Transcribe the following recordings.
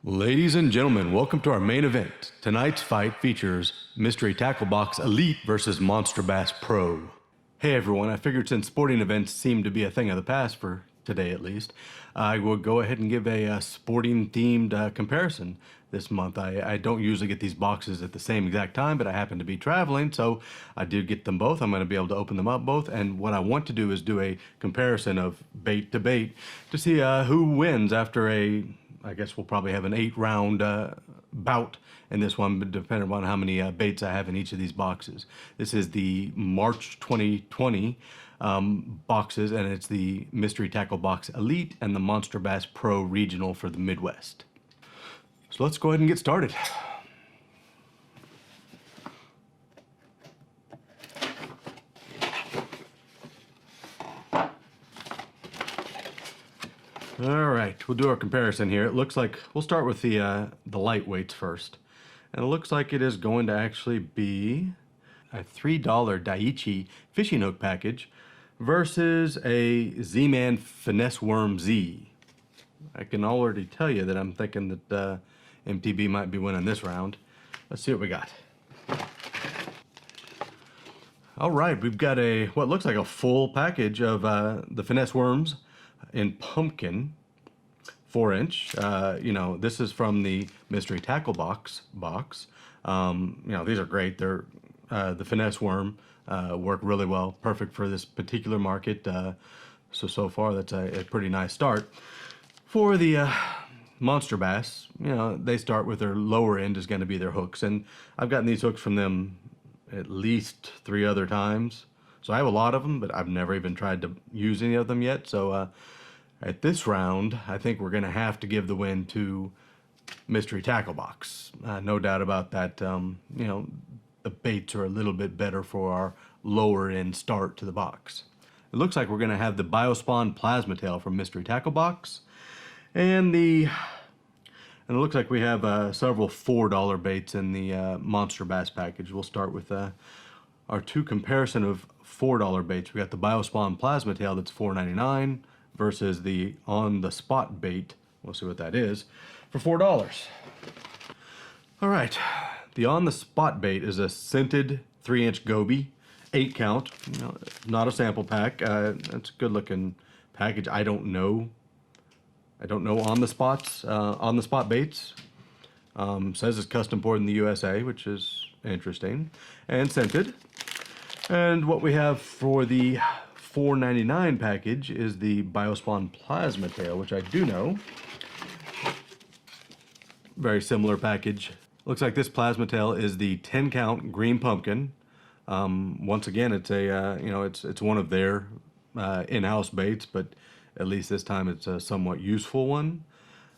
Ladies and gentlemen, welcome to our main event. Tonight's fight features Mystery Tackle Box Elite versus Monsterbass Pro. Hey everyone, I figured since sporting events seem to be a thing of the past for today at least, I will go ahead and give a sporting themed comparison this month. I don't usually get these boxes at the same exact time, but I happen to be traveling, so I did get them both. I'm going to be able to open them up both, and what I want to do is do a comparison of bait to bait to see who wins after I guess we'll probably have an 8-round bout in this one, but depending on how many baits I have in each of these boxes. This is the March 2020 boxes, and it's the Mystery Tackle Box Elite and the Monsterbass Pro Regional for the Midwest. So let's go ahead and get started. All right, we'll do our comparison here. It looks like we'll start with the lightweights first. And it looks like it is going to actually be a $3 Daiichi fishing hook package versus a Z-Man Finesse Worm Z. I can already tell you that I'm thinking that MTB might be winning this round. Let's see what we got. All right, we've got what looks like a full package of the Finesse Worms in pumpkin, 4-inch. This is from the Mystery Tackle Box. These are great. They're the Finesse Worm work really well, perfect for this particular market. So far that's a pretty nice start. For the Monsterbass, they start with their lower end is going to be their hooks, and I've gotten these hooks from them at least 3 other times. So I have a lot of them, but I've never even tried to use any of them yet. So at this round, I think we're going to have to give the win to Mystery Tackle Box. No doubt about that. The baits are a little bit better for our lower end start to the box. It looks like we're going to have the Biospawn Plasma Tail from Mystery Tackle Box. And it looks like we have several $4 baits in the Monsterbass package. We'll start with our 2 comparison of $4 baits. We got the Biospawn Plasma Tail that's $4.99 versus the On the Spot bait. We'll see what that is for $4. All right, the On the Spot bait is a scented 3-inch Goby, 8 count. Not a sample pack. It's a good looking package. I don't know on the spot baits. Says it's custom poured in the USA, which is interesting, and scented. And what we have for the $4.99 package is the Biospawn Plasma Tail, which I do know. Very similar package. Looks like this Plasma Tail is the 10 count green pumpkin. Once again, it's it's one of their in-house baits, but at least this time it's a somewhat useful one.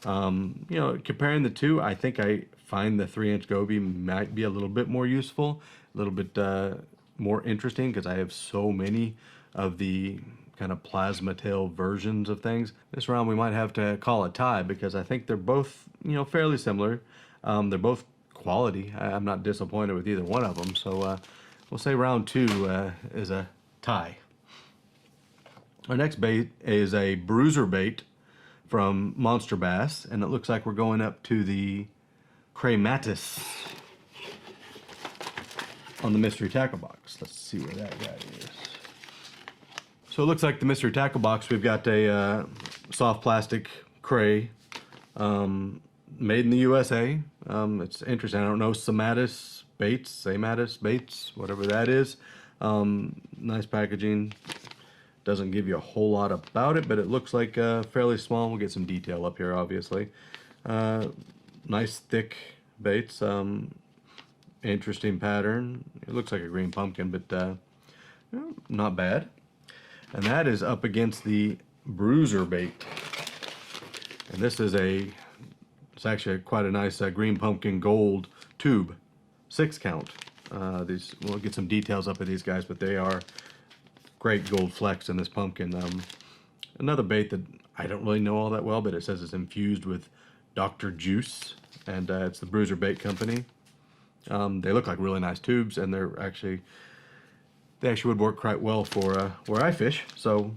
Comparing the two, I think I find the 3-inch Goby might be a little bit more useful, a little bit more interesting, because I have so many of the kind of plasma tail versions of things. This round we might have to call a tie, because I think they're both fairly similar. They're both quality. I'm not disappointed with either one of them, so we'll say round 2 is a tie. Our next bait is a Bruiser bait from Monsterbass, and it looks like we're going up to the Crematis on the Mystery Tackle Box. Let's see where that guy is. So it looks like the Mystery Tackle Box, we've got a soft plastic cray, made in the USA. It's interesting. I don't know, Samatis baits, whatever that is. Nice packaging. Doesn't give you a whole lot about it, but it looks like fairly small. We'll get some detail up here, obviously. Nice thick baits. Interesting pattern. It looks like a green pumpkin, but not bad. And that is up against the Bruiser bait. And this is it's actually quite a nice green pumpkin gold tube, 6 count. We'll get some details up of these guys, but they are great gold flecks in this pumpkin. Another bait that I don't really know all that well, but it says it's infused with Dr. Juice, and it's the Bruiser Bait Company. They look like really nice tubes, and they actually would work quite well for where I fish. So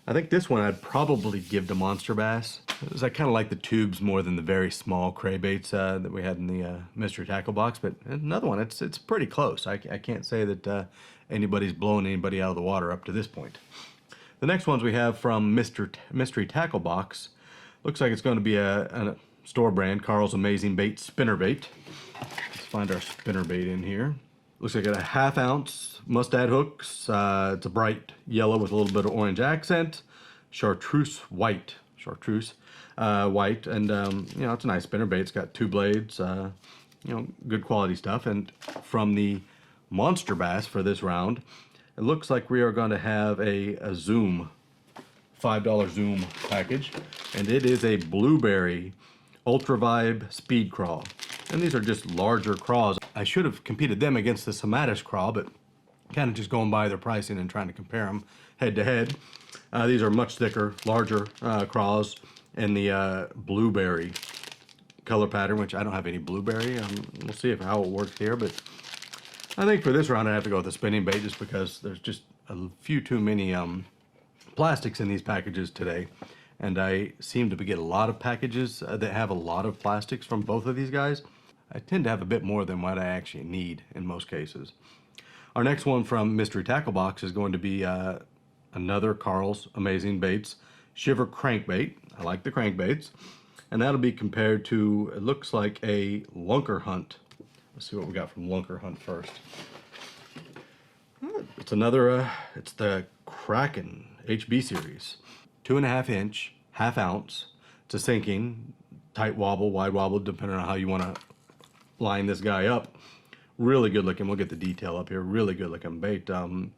I think this one I'd probably give to Monsterbass. I kind of like the tubes more than the very small crankbaits that we had in the mystery tackle box, but another one, it's pretty close. I can't say that anybody's blown anybody out of the water up to this point. The next ones we have from Mystery Tackle Box. Looks like it's going to be a store brand, Carl's Amazing Bait Spinnerbait. Let's find our spinnerbait in here. Looks like a 1/2 ounce mustad hooks. It's a bright yellow with a little bit of orange accent. Chartreuse white, and you know, it's a nice spinnerbait. It's got 2 blades, you know, good quality stuff. And from the Monsterbass for this round, it looks like we are going to have a Zoom, $5 Zoom package, and it is a blueberry Ultra Vibe Speed Craw. And these are just larger craws. I should have competed them against the Somatis craw, but kind of just going by their pricing and trying to compare them head to head. These are much thicker, larger craws in the blueberry color pattern, which I don't have any blueberry. We'll see how it works here, but I think for this round I have to go with the spinning bait just because there's just a few too many plastics in these packages today. And I seem to get a lot of packages that have a lot of plastics from both of these guys. I tend to have a bit more than what I actually need in most cases. Our next one from Mystery Tackle Box is going to be another Carl's Amazing Baits Shiver Crankbait. I like the crankbaits. And that'll be compared to, it looks like a Lunker Hunt. Let's see what we got from Lunker Hunt first. It's another, it's the Kraken HB series. 2.5 inch, 1/2 ounce. It's a sinking, tight wobble, wide wobble, depending on how you want to line this guy up. Really good looking. We'll get the detail up here. Really good looking bait. You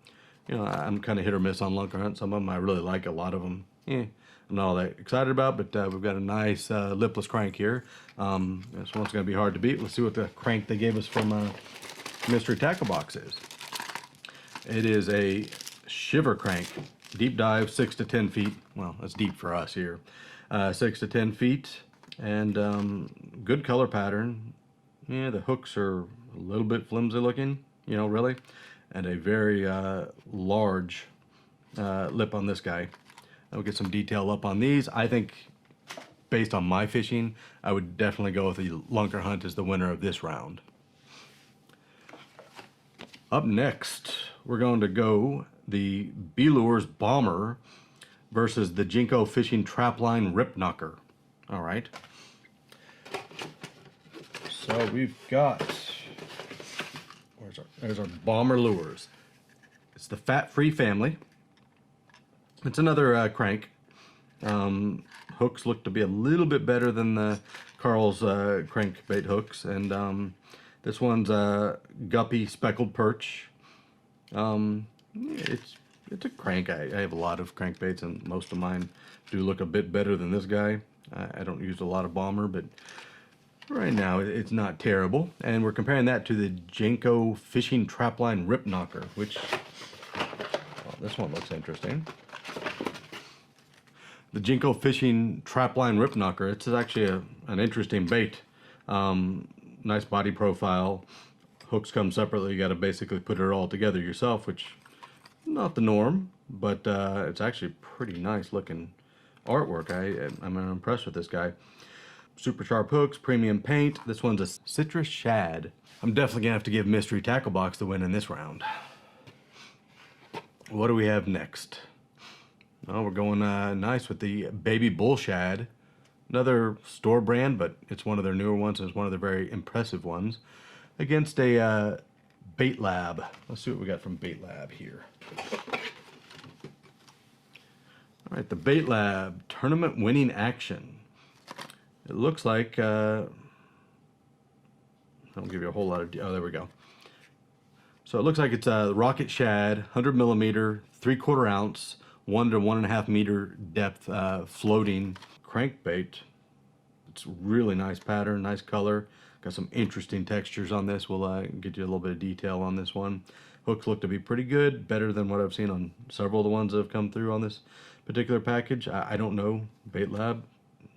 know, I'm kind of hit or miss on Lunker Hunt. Some of them I really like. A lot of them, I'm not all that excited about. But we've got a nice lipless crank here. This one's going to be hard to beat. Let's see what the crank they gave us from Mystery Tackle Box is. It is a Shiver crank. Deep dive, 6 to 10 feet. Well, that's deep for us here. 6 to 10 feet, and good color pattern. Yeah, the hooks are a little bit flimsy looking, you know, really, and a very large lip on this guy. I'll get some detail up on these. I think, based on my fishing, I would definitely go with the Lunker Hunt as the winner of this round. Up next, we're going to go the B-Lures Bomber versus the Jinko Fishing Trapline Rip Knocker. All right. So we've got, there's our Bomber lures. It's the fat-free family. It's another crank. Hooks look to be a little bit better than the Carl's crankbait hooks, and this one's a guppy speckled perch. It's a crank. I have a lot of crankbaits, and most of mine do look a bit better than this guy. I don't use a lot of Bomber, but right now it's not terrible. And we're comparing that to the Jinko Fishing Trapline Rip Knocker, which, well, this one looks interesting. The Jinko Fishing Trapline Rip Knocker, it's actually an interesting bait. Nice body profile. Hooks come separately. You got to basically put it all together yourself, which not the norm, but it's actually pretty nice looking artwork. I'm impressed with this guy. Super sharp hooks, premium paint. This one's a citrus shad. I'm definitely gonna have to give Mystery Tackle Box the win in this round. What do we have next? Oh, we're going nice with the Baby Bull Shad. Another store brand, but it's one of their newer ones. It's one of their very impressive ones. Against a Bait Lab. Let's see what we got from Bait Lab here. All right, the Bait Lab Tournament Winning Action. It looks like, I'll give you a whole lot of, oh, there we go. So it looks like it's a Rocket Shad, 100 millimeter, 3/4 ounce, 1 to 1.5 meter depth floating crankbait. It's really nice pattern, nice color. Got some interesting textures on this. We'll get you a little bit of detail on this one. Hooks look to be pretty good, better than what I've seen on several of the ones that have come through on this particular package. I don't know Bait Lab,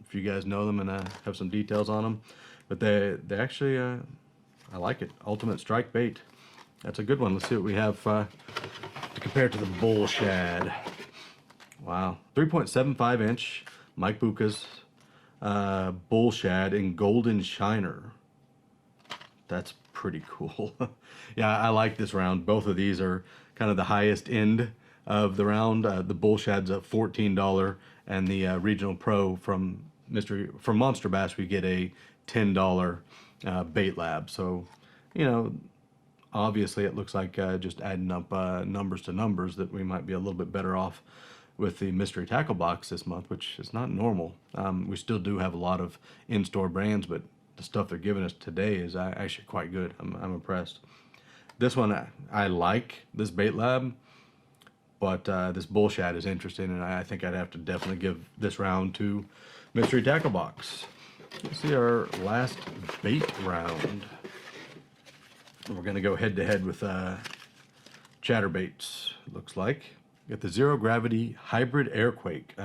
if you guys know them and have some details on them, but they actually, I like it. Ultimate Strike Bait. That's a good one. Let's see what we have to compare to the Bull Shad. Wow. 3.75 inch Mike Bucca's bull shad in golden shiner. That's pretty cool. Yeah, I like this round. Both of these are kind of the highest end of the round. The bull shad's a $14, and the regional pro from Monsterbass we get a $10 bait lab. So, you know, obviously it looks like just adding up numbers to numbers that we might be a little bit better off with the mystery tackle box this month, which is not normal. We still do have a lot of in-store brands, but the stuff they're giving us today is actually quite good. I'm impressed. This one, I like this bait lab, but this bull shad is interesting, and I think I'd have to definitely give this round to mystery tackle box. Let's see our last bait round. We're going to go head to head with Chatterbaits, looks like. Got the Zero Gravity Hybrid Airquake.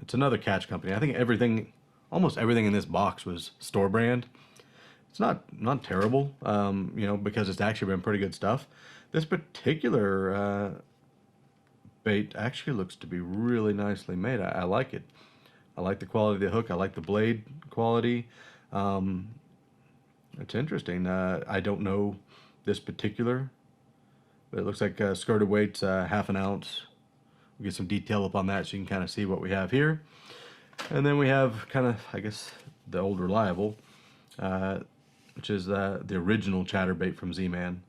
It's another catch company. I think almost everything in this box was store brand. It's not terrible, you know, because it's actually been pretty good stuff. This particular bait actually looks to be really nicely made. I like it. I like the quality of the hook. I like the blade quality. It's interesting. I don't know this particular, but it looks like skirted weight's half an ounce. We'll get some detail up on that so you can kind of see what we have here. And then we have kind of, I guess, the old reliable, which is the original Chatterbait from Z-Man.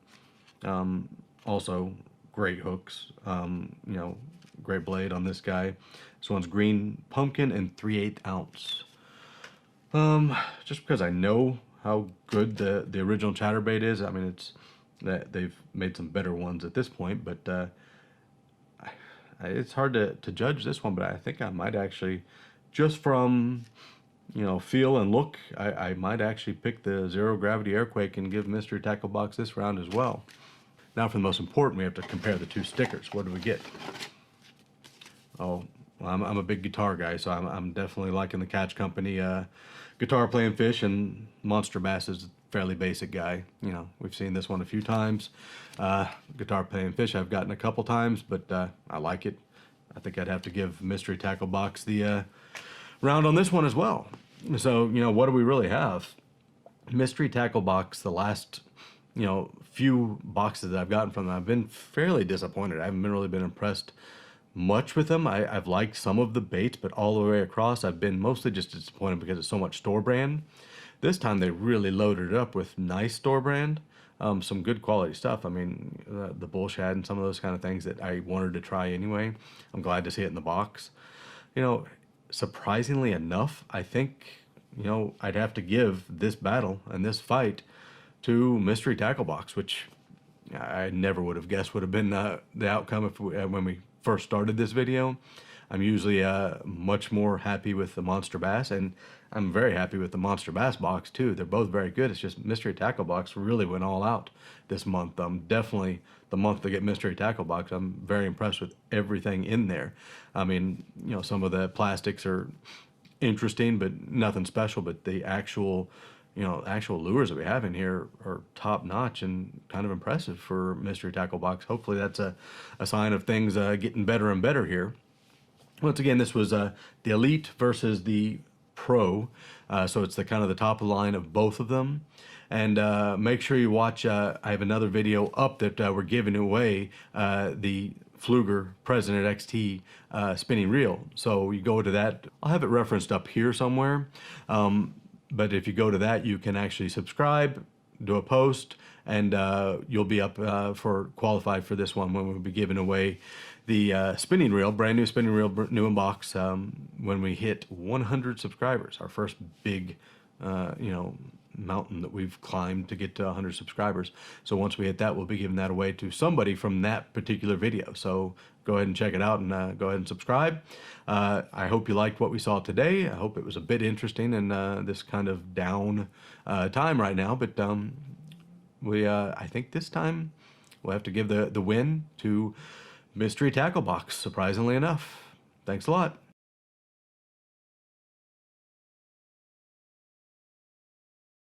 Also, great hooks. You know, great blade on this guy. This one's green pumpkin and 3/8 ounce. Just because I know how good the original Chatterbait is. I mean, they've made some better ones at this point, but it's hard to judge this one. But I think I might actually, just from, you know, feel and look, I might actually pick the Zero Gravity Airquake and give Mystery Tackle Box this round as well. Now for the most important, we have to compare the two stickers. What do we get? Oh, well, I'm a big guitar guy, so I'm definitely liking the Catch Company guitar playing fish, and Monsterbass is a fairly basic guy. You know, we've seen this one a few times. Guitar playing fish I've gotten a couple times, but I like it. I think I'd have to give Mystery Tackle Box the round on this one as well. So, you know, what do we really have? Mystery Tackle Box, the last, you know, few boxes that I've gotten from them, I've been fairly disappointed. I haven't really been impressed much with them. I've liked some of the baits, but all the way across, I've been mostly just disappointed because it's so much store brand. This time they really loaded it up with nice store brand, some good quality stuff. I mean, the bull shad and some of those kind of things that I wanted to try anyway. I'm glad to see it in the box. You know, surprisingly enough, I think, you know, I'd have to give this battle and this fight to Mystery Tackle Box, which I never would have guessed would have been the outcome when we first started this video. I'm usually much more happy with the Monsterbass, and I'm very happy with the Monsterbass box too. They're both very good. It's just Mystery Tackle Box really went all out this month. Definitely the month to get Mystery Tackle Box. I'm very impressed with everything in there. I mean, you know, some of the plastics are interesting, but nothing special. But the actual, you know, actual lures that we have in here are top notch and kind of impressive for Mystery Tackle Box. Hopefully that's a sign of things getting better and better here. Once again, this was the Elite versus the Pro, so it's the kind of the top of the line of both of them. And make sure you watch, I have another video up that we're giving away the Pfluger President XT spinning reel. So you go to that, I'll have it referenced up here somewhere. But if you go to that, you can actually subscribe, do a post, and you'll be up for qualified for this one when we'll be giving away the spinning reel, brand new spinning reel, new in box, when we hit 100 subscribers, our first big, you know, mountain that we've climbed to get to 100 subscribers. So once we hit that, we'll be giving that away to somebody from that particular video. So go ahead and check it out, and go ahead and subscribe. I hope you liked what we saw today. I hope it was a bit interesting in this kind of down time right now. But I think this time we'll have to give the win to Mystery Tackle Box, surprisingly enough. Thanks a lot.